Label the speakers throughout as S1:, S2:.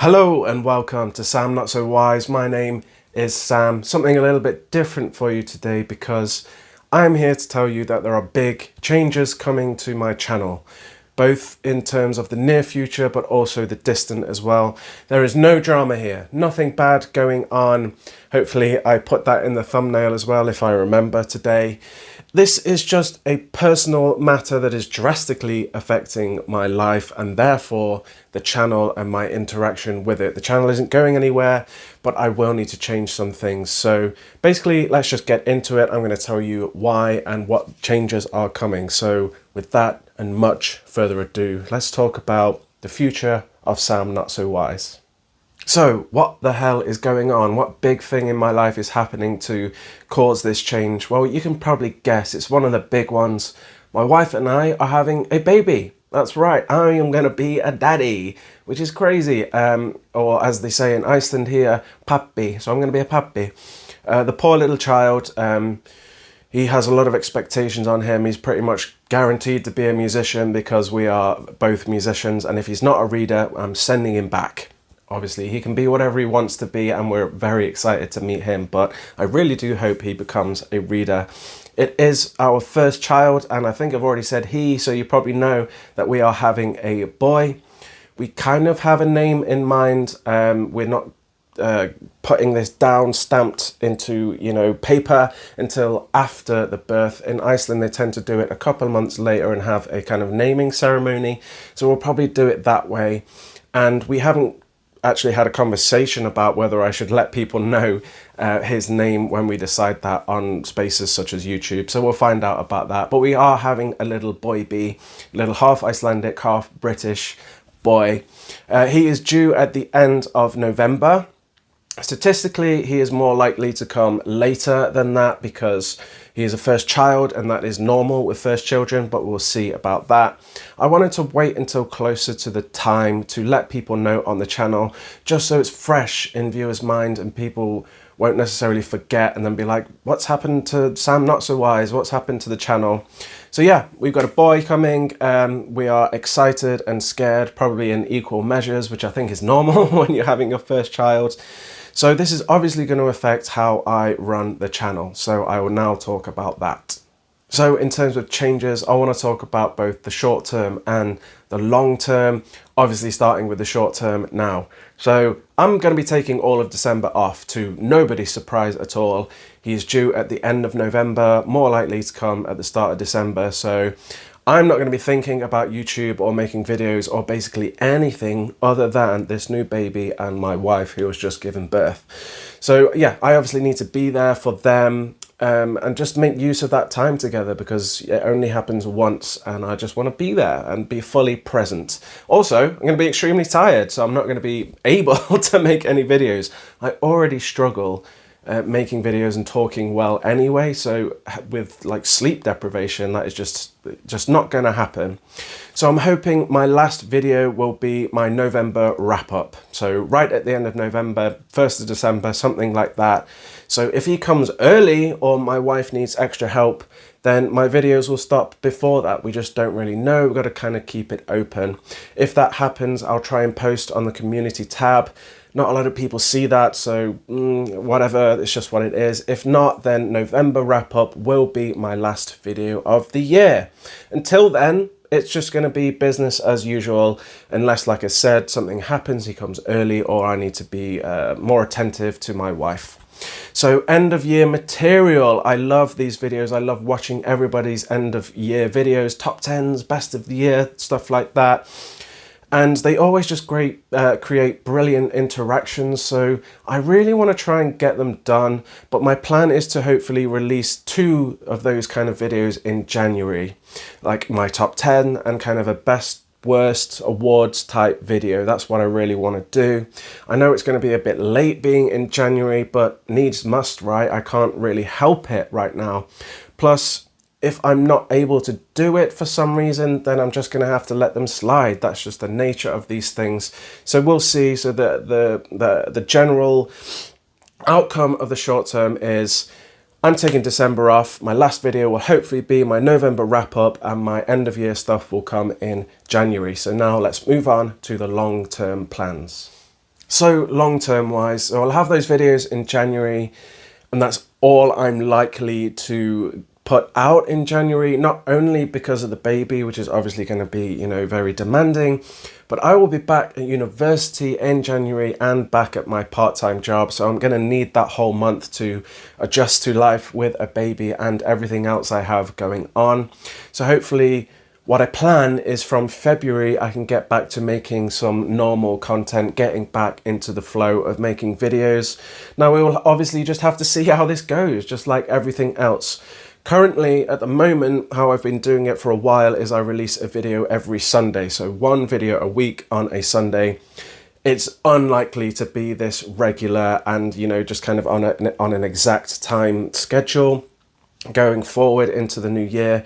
S1: Hello and welcome to Sam Not So Wise. My name is Sam. Something a little bit different for you today because I'm here to tell you that there are big changes coming to my channel, both in terms of the near future but also the distant as well. There is no drama here, nothing bad going on. Hopefully I put that in the thumbnail as well if I remember today. This is just a personal matter that is drastically affecting my life and therefore the channel and my interaction with it. The channel isn't going anywhere, but I will need to change some things. So basically, let's just get into it. I'm going to tell you why and what changes are coming. So with that and much further ado, let's talk about the future of Sam Not So Wise. So what the hell is going on? What big thing in my life is happening to cause this change? Well, you can probably guess. It's one of the big ones. My wife and I are having a baby. That's right. I am going to be a daddy, which is crazy. Or as they say in Iceland here, pappi. So I'm going to be a pappi. The poor little child, he has a lot of expectations on him. He's pretty much guaranteed to be a musician because we are both musicians. And if he's not a reader, I'm sending him back. Obviously, he can be whatever he wants to be, and we're very excited to meet him, but I really do hope he becomes a reader. It is our first child, and I think I've already said he, so you probably know that we are having a boy. We kind of have a name in mind. We're not putting this down, stamped into, paper until after the birth. In Iceland, they tend to do it a couple of months later and have a kind of naming ceremony, so we'll probably do it that way. And we haven't actually had a conversation about whether I should let people know his name when we decide that on spaces such as YouTube. So we'll find out about that. But we are having a little boy bee, little half Icelandic, half British boy. He is due at the end of November. Statistically, he is more likely to come later than that because he is a first child and that is normal with first children, but we'll see about that. I wanted to wait until closer to the time to let people know on the channel, just so it's fresh in viewers' mind and people won't necessarily forget and then be like, what's happened to Sam Not So Wise? What's happened to the channel? So yeah, we've got a boy coming. We are excited and scared, probably in equal measures, which I think is normal when you're having your first child. So this is obviously going to affect how I run the channel. So I will now talk about that. So in terms of changes, I want to talk about both the short term and the long term, obviously starting with the short term now. So I'm going to be taking all of December off, to nobody's surprise at all. He's due at the end of November, more likely to come at the start of December. So I'm not going to be thinking about YouTube or making videos or basically anything other than this new baby and my wife who has just given birth. So yeah, I obviously need to be there for them and just make use of that time together because it only happens once and I just want to be there and be fully present. Also, I'm going to be extremely tired, so I'm not going to be able to make any videos. I already struggle making videos and talking well anyway, so with like sleep deprivation, that is just not going to happen. So I'm hoping my last video will be my November wrap up, so right at the end of November, 1st of December, something like that. So if he comes early or my wife needs extra help, then my videos will stop before that. We just don't really know. We've got to kind of keep it open. If that happens, I'll try and post on the community tab. Not a lot of people see that, so whatever, it's just what it is. If not, then November wrap up will be my last video of the year. Until then, it's just going to be business as usual, unless, like I said, something happens, he comes early, or I need to be more attentive to my wife. So end of year material. I love these videos. I love watching everybody's end of year videos, top 10s, best of the year, stuff like that. And they always just create brilliant interactions. So I really want to try and get them done. But my plan is to hopefully release 2 of those kind of videos in January, like my top 10 and kind of a best worst awards type video. That's what I really want to do. I know it's going to be a bit late being in January, but needs must, right? I can't really help it right now. Plus, if I'm not able to do it for some reason, then I'm just going to have to let them slide. That's just the nature of these things. So we'll see. So the general outcome of the short term is I'm taking December off. My last video will hopefully be my November wrap up, and my end of year stuff will come in January. So now let's move on to the long term plans. So long-term wise, so I'll have those videos in January, and that's all I'm likely to put out in January, not only because of the baby, which is obviously going to be, you know, very demanding, but I will be back at university in January and back at my part-time job. So I'm going to need that whole month to adjust to life with a baby and everything else I have going on. So hopefully what I plan is from February, I can get back to making some normal content, getting back into the flow of making videos. Now, we will obviously just have to see how this goes, just like everything else. Currently, at the moment, how I've been doing it for a while is I release a video every Sunday. So one video a week on a Sunday. It's unlikely to be this regular and, you know, just kind of on an exact time schedule going forward into the new year.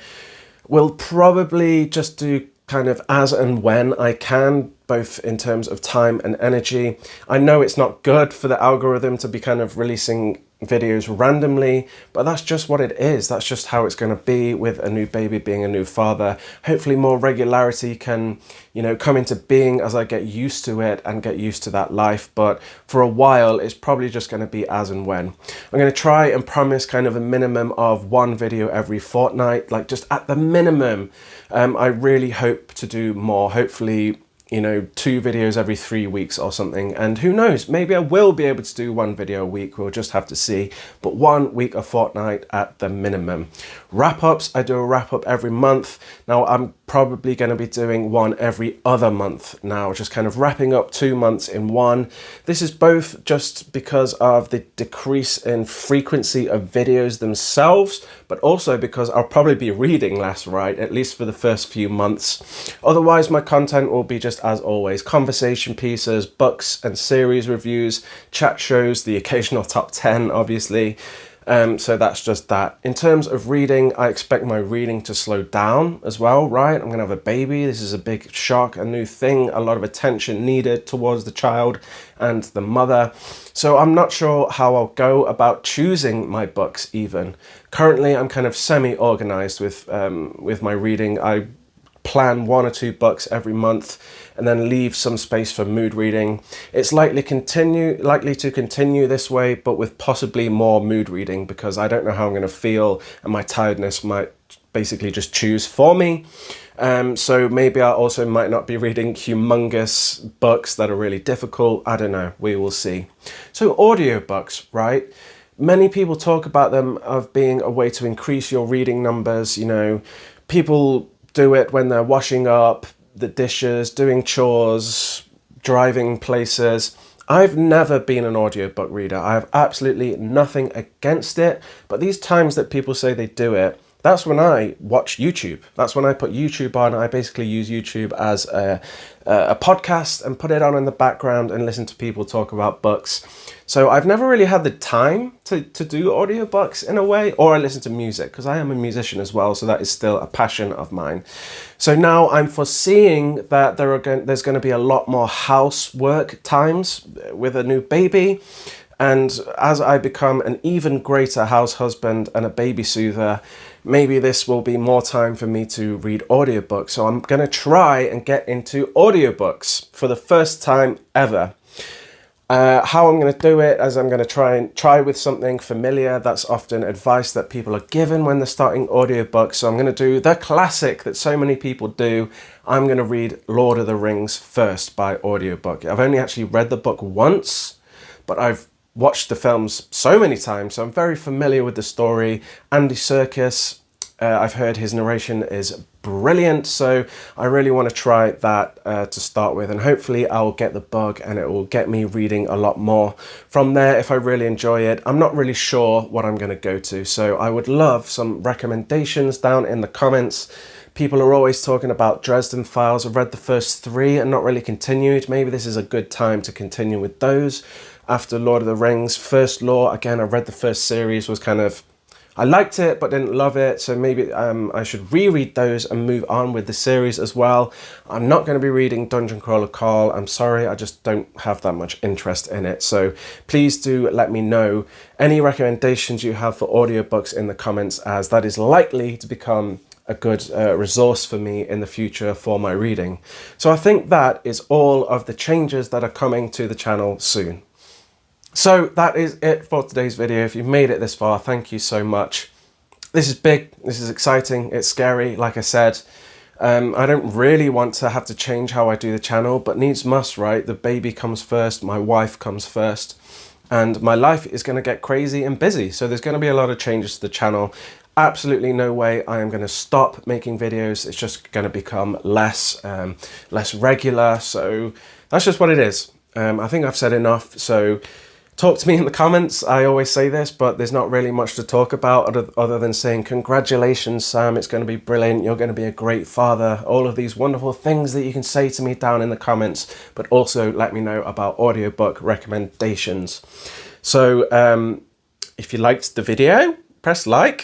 S1: We'll probably just do kind of as and when I can, both in terms of time and energy. I know it's not good for the algorithm to be kind of releasing videos randomly, but that's just what it is. That's just how it's going to be with a new baby, being a new father. Hopefully more regularity can, you know, come into being as I get used to it and get used to that life. But for a while, it's probably just going to be as and when. I'm going to try and promise kind of a minimum of one video every fortnight, like just at the minimum. I really hope to do more. Hopefully, you know, 2 videos every 3 weeks or something. And who knows, maybe I will be able to do 1 video a week. We'll just have to see. But 1 week a fortnight at the minimum. Wrap-ups, I do a wrap-up every month. Now, I'm probably going to be doing one every other month now, just kind of wrapping up 2 months in one. This is both just because of the decrease in frequency of videos themselves, but also because I'll probably be reading less, right? At least for the first few months. Otherwise, my content will be just as always, conversation pieces, books and series reviews, chat shows, the occasional top 10, obviously. So that's just that. In terms of reading, I expect my reading to slow down as well, right? I'm going to have a baby. This is a big shock, a new thing, a lot of attention needed towards the child and the mother. So I'm not sure how I'll go about choosing my books even. Currently, I'm kind of semi-organized with my reading. I plan 1 or 2 books every month and then leave some space for mood reading. It's likely to continue this way, but with possibly more mood reading, because I don't know how I'm going to feel and my tiredness might basically just choose for me. So maybe I also might not be reading humongous books that are really difficult. I don't know, we will see. So audiobooks, right? Many people talk about them of being a way to increase your reading numbers. You know, people do it when they're washing up the dishes, doing chores, driving places. I've never been an audiobook reader. I have absolutely nothing against it, but these times that people say they do it, that's when I watch YouTube. That's when I put YouTube on. I basically use YouTube as a podcast and put it on in the background and listen to people talk about books. So I've never really had the time to do audiobooks in a way, or I listen to music because I am a musician as well. So that is still a passion of mine. So now I'm foreseeing that there's going to be a lot more housework times with a new baby. And as I become an even greater house husband and a baby soother, maybe this will be more time for me to read audiobooks. So I'm going to try and get into audiobooks for the first time ever. How I'm going to do it is I'm going to try with something familiar. That's often advice that people are given when they're starting audiobooks. So I'm going to do the classic that so many people do. I'm going to read Lord of the Rings first by audiobook. I've only actually read the book once, but I've watched the films so many times, so I'm very familiar with the story. Andy Serkis, I've heard his narration is brilliant, so I really want to try that to start with, and hopefully I'll get the bug and it will get me reading a lot more from there if I really enjoy it. I'm not really sure what I'm going to go to, so I would love some recommendations down in the comments. People are always talking about Dresden Files. I've read the first 3 and not really continued. Maybe this is a good time to continue with those. After Lord of the Rings, First Law, again, I read the first series, was kind of, I liked it, but didn't love it. So maybe I should reread those and move on with the series as well. I'm not going to be reading Dungeon Crawler Call. I'm sorry, I just don't have that much interest in it. So please do let me know any recommendations you have for audiobooks in the comments, as that is likely to become a good resource for me in the future for my reading. So I think that is all of the changes that are coming to the channel soon. So that is it for today's video. If you've made it this far, thank you so much. This is big, this is exciting, it's scary, like I said. I don't really want to have to change how I do the channel, but needs must, right? The baby comes first, my wife comes first, and my life is going to get crazy and busy. So there's going to be a lot of changes to the channel. Absolutely no way I am going to stop making videos. It's just going to become less regular. So that's just what it is. I think I've said enough. So talk to me in the comments. I always say this, but there's not really much to talk about other than saying congratulations, Sam. It's going to be brilliant. You're going to be a great father. All of these wonderful things that you can say to me down in the comments, but also let me know about audiobook recommendations. So if you liked the video, press like.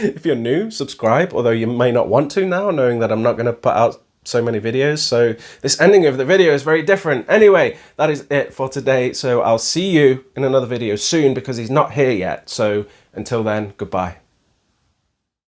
S1: If you're new, subscribe, although you may not want to now, knowing that I'm not going to put out so many videos. So this ending of the video is very different. Anyway, that is it for today. So I'll see you in another video soon because he's not here yet. So until then, goodbye.